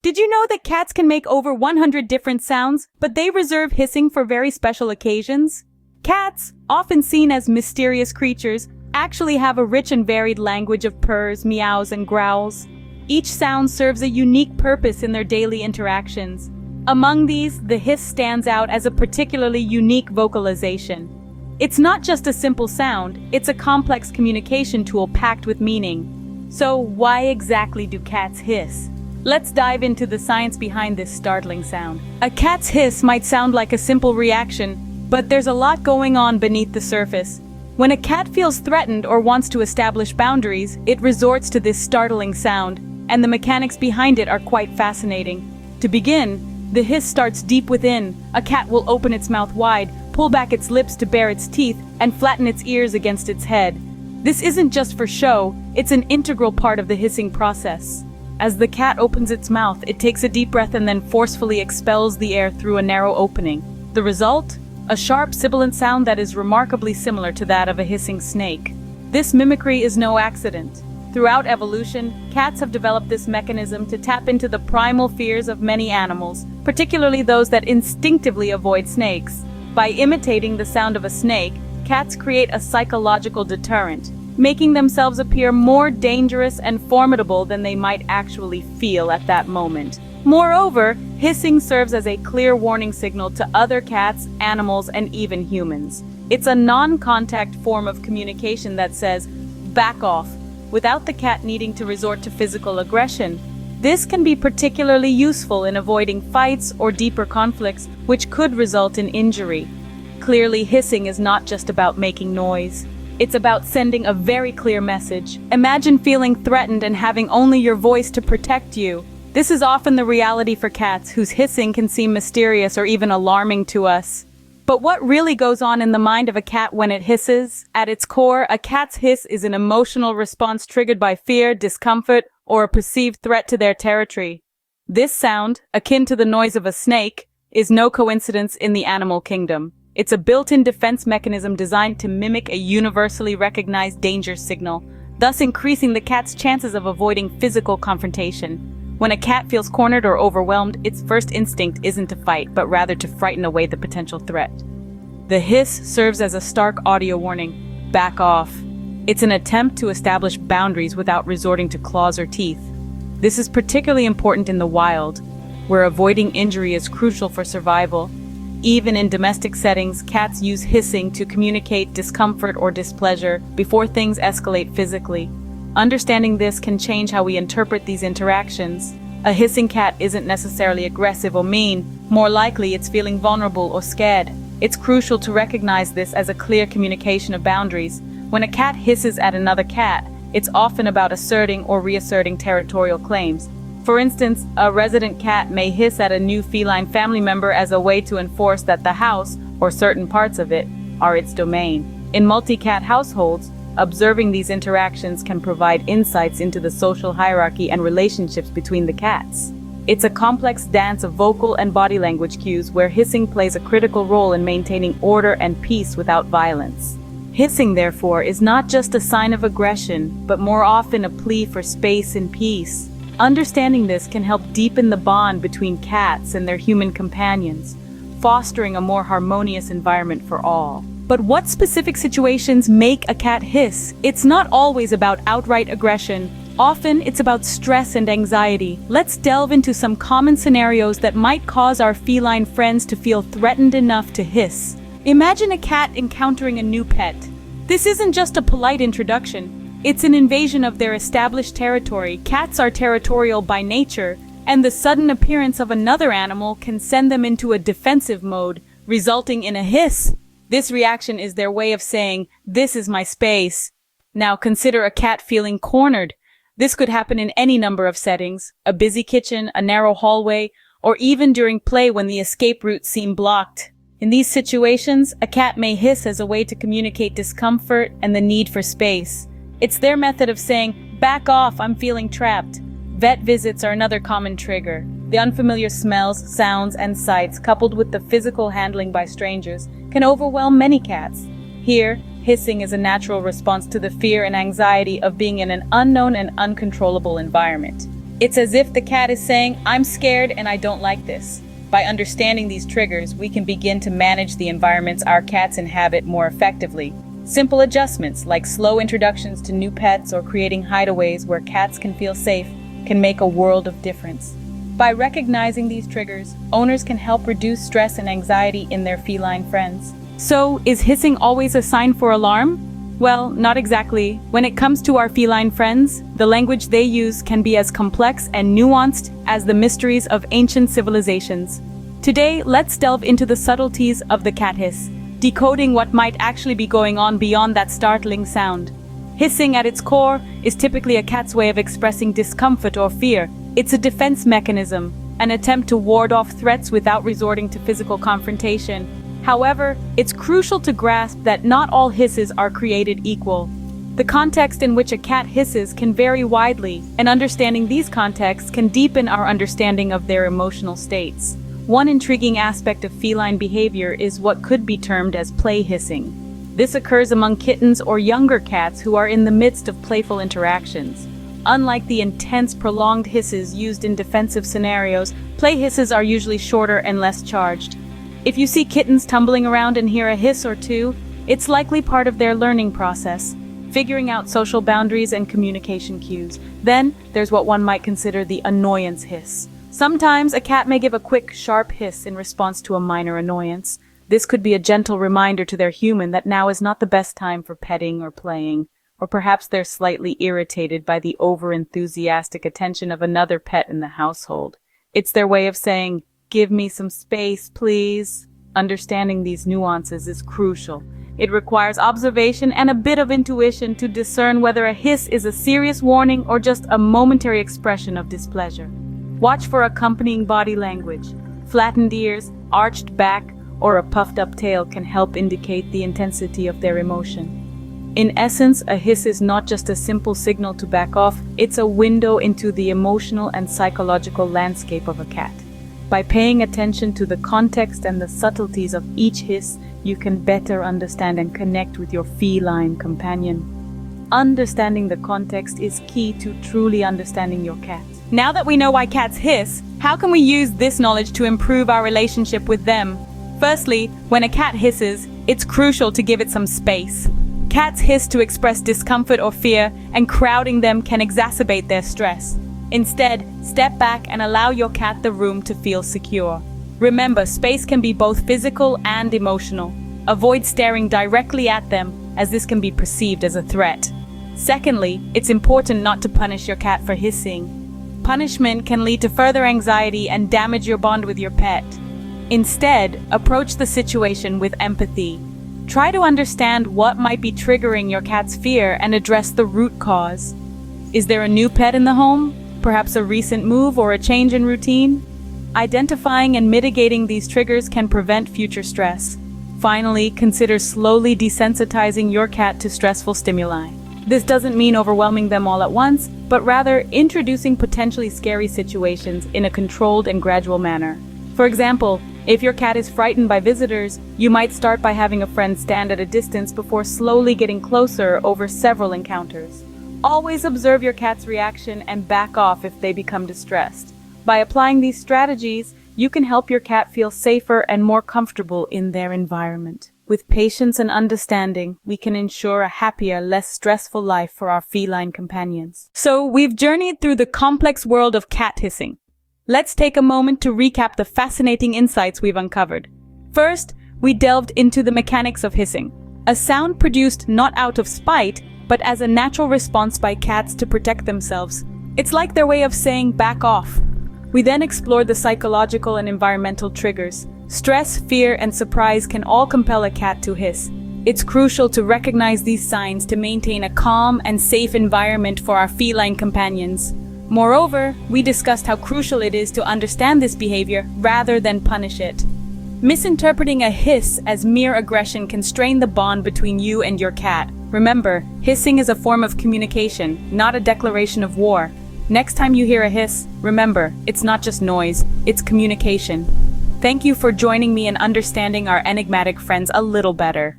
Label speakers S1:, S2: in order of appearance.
S1: Did you know that cats can make over 100 different sounds, but they reserve hissing for very special occasions? Cats, often seen as mysterious creatures, actually have a rich and varied language of purrs, meows, and growls. Each sound serves a unique purpose in their daily interactions. Among these, the hiss stands out as a particularly unique vocalization. It's not just a simple sound, it's a complex communication tool packed with meaning. So why exactly do cats hiss? Let's dive into the science behind this startling sound. A cat's hiss might sound like a simple reaction, but there's a lot going on beneath the surface. When a cat feels threatened or wants to establish boundaries, it resorts to this startling sound, and the mechanics behind it are quite fascinating. To begin, the hiss starts deep within. A cat will open its mouth wide, pull back its lips to bare its teeth, and flatten its ears against its head. This isn't just for show, it's an integral part of the hissing process. As the cat opens its mouth, it takes a deep breath and then forcefully expels the air through a narrow opening. The result? A sharp, sibilant sound that is remarkably similar to that of a hissing snake. This mimicry is no accident. Throughout evolution, cats have developed this mechanism to tap into the primal fears of many animals, particularly those that instinctively avoid snakes. By imitating the sound of a snake, cats create a psychological deterrent, making themselves appear more dangerous and formidable than they might actually feel at that moment. Moreover, hissing serves as a clear warning signal to other cats, animals, and even humans. It's a non-contact form of communication that says, "Back off," without the cat needing to resort to physical aggression. This can be particularly useful in avoiding fights or deeper conflicts, which could result in injury. Clearly, hissing is not just about making noise. It's about sending a very clear message. Imagine feeling threatened and having only your voice to protect you. This is often the reality for cats, whose hissing can seem mysterious or even alarming to us. But what really goes on in the mind of a cat when it hisses? At its core, a cat's hiss is an emotional response triggered by fear, discomfort, or a perceived threat to their territory. This sound, akin to the noise of a snake, is no coincidence in the animal kingdom. It's a built-in defense mechanism designed to mimic a universally recognized danger signal, thus increasing the cat's chances of avoiding physical confrontation. When a cat feels cornered or overwhelmed, its first instinct isn't to fight, but rather to frighten away the potential threat. The hiss serves as a stark audio warning. Back off. It's an attempt to establish boundaries without resorting to claws or teeth. This is particularly important in the wild, where avoiding injury is crucial for survival. Even in domestic settings, cats use hissing to communicate discomfort or displeasure before things escalate physically. Understanding this can change how we interpret these interactions. A hissing cat isn't necessarily aggressive or mean. More likely, it's feeling vulnerable or scared. It's crucial to recognize this as a clear communication of boundaries. When a cat hisses at another cat, it's often about asserting or reasserting territorial claims. For instance, a resident cat may hiss at a new feline family member as a way to enforce that the house, or certain parts of it, are its domain. In multi-cat households, observing these interactions can provide insights into the social hierarchy and relationships between the cats. It's a complex dance of vocal and body language cues where hissing plays a critical role in maintaining order and peace without violence. Hissing, therefore, is not just a sign of aggression, but more often a plea for space and peace. Understanding this can help deepen the bond between cats and their human companions, fostering a more harmonious environment for all. But what specific situations make a cat hiss? It's not always about outright aggression. Often, it's about stress and anxiety. Let's delve into some common scenarios that might cause our feline friends to feel threatened enough to hiss. Imagine a cat encountering a new pet. This isn't just a polite introduction. It's an invasion of their established territory. Cats are territorial by nature, and the sudden appearance of another animal can send them into a defensive mode, resulting in a hiss. This reaction is their way of saying, "This is my space." Now consider a cat feeling cornered. This could happen in any number of settings: a busy kitchen, a narrow hallway, or even during play when the escape routes seem blocked. In these situations, a cat may hiss as a way to communicate discomfort and the need for space. It's their method of saying, "Back off, I'm feeling trapped." Vet visits are another common trigger. The unfamiliar smells, sounds, and sights, coupled with the physical handling by strangers, can overwhelm many cats. Here, hissing is a natural response to the fear and anxiety of being in an unknown and uncontrollable environment. It's as if the cat is saying, "I'm scared and I don't like this." By understanding these triggers, we can begin to manage the environments our cats inhabit more effectively. Simple adjustments, like slow introductions to new pets or creating hideaways where cats can feel safe, can make a world of difference. By recognizing these triggers, owners can help reduce stress and anxiety in their feline friends. So, is hissing always a sign for alarm? Well, not exactly. When it comes to our feline friends, the language they use can be as complex and nuanced as the mysteries of ancient civilizations. Today, let's delve into the subtleties of the cat hiss, decoding what might actually be going on beyond that startling sound. Hissing at its core is typically a cat's way of expressing discomfort or fear. It's a defense mechanism, an attempt to ward off threats without resorting to physical confrontation. However, it's crucial to grasp that not all hisses are created equal. The context in which a cat hisses can vary widely, and understanding these contexts can deepen our understanding of their emotional states. One intriguing aspect of feline behavior is what could be termed as play hissing. This occurs among kittens or younger cats who are in the midst of playful interactions. Unlike the intense, prolonged hisses used in defensive scenarios, play hisses are usually shorter and less charged. If you see kittens tumbling around and hear a hiss or two, it's likely part of their learning process, figuring out social boundaries and communication cues. Then, there's what one might consider the annoyance hiss. Sometimes a cat may give a quick, sharp hiss in response to a minor annoyance. This could be a gentle reminder to their human that now is not the best time for petting or playing. Or perhaps they're slightly irritated by the over-enthusiastic attention of another pet in the household. It's their way of saying, "Give me some space, please." Understanding these nuances is crucial. It requires observation and a bit of intuition to discern whether a hiss is a serious warning or just a momentary expression of displeasure. Watch for accompanying body language. Flattened ears, arched back, or a puffed-up tail can help indicate the intensity of their emotion. In essence, a hiss is not just a simple signal to back off, it's a window into the emotional and psychological landscape of a cat. By paying attention to the context and the subtleties of each hiss, you can better understand and connect with your feline companion. Understanding the context is key to truly understanding your cat. Now that we know why cats hiss, how can we use this knowledge to improve our relationship with them? Firstly, when a cat hisses, it's crucial to give it some space. Cats hiss to express discomfort or fear, and crowding them can exacerbate their stress. Instead, step back and allow your cat the room to feel secure. Remember, space can be both physical and emotional. Avoid staring directly at them, as this can be perceived as a threat. Secondly, it's important not to punish your cat for hissing. Punishment can lead to further anxiety and damage your bond with your pet. Instead, approach the situation with empathy. Try to understand what might be triggering your cat's fear and address the root cause. Is there a new pet in the home? Perhaps a recent move or a change in routine? Identifying and mitigating these triggers can prevent future stress. Finally, consider slowly desensitizing your cat to stressful stimuli. This doesn't mean overwhelming them all at once, but rather introducing potentially scary situations in a controlled and gradual manner. For example, if your cat is frightened by visitors, you might start by having a friend stand at a distance before slowly getting closer over several encounters. Always observe your cat's reaction and back off if they become distressed. By applying these strategies, you can help your cat feel safer and more comfortable in their environment. With patience and understanding, we can ensure a happier, less stressful life for our feline companions. So, we've journeyed through the complex world of cat hissing. Let's take a moment to recap the fascinating insights we've uncovered. First, we delved into the mechanics of hissing, a sound produced not out of spite, but as a natural response by cats to protect themselves. It's like their way of saying, "Back off." We then explored the psychological and environmental triggers. Stress, fear, and surprise can all compel a cat to hiss. It's crucial to recognize these signs to maintain a calm and safe environment for our feline companions. Moreover, we discussed how crucial it is to understand this behavior rather than punish it. Misinterpreting a hiss as mere aggression can strain the bond between you and your cat. Remember, hissing is a form of communication, not a declaration of war. Next time you hear a hiss, remember, it's not just noise, it's communication. Thank you for joining me in understanding our enigmatic friends a little better.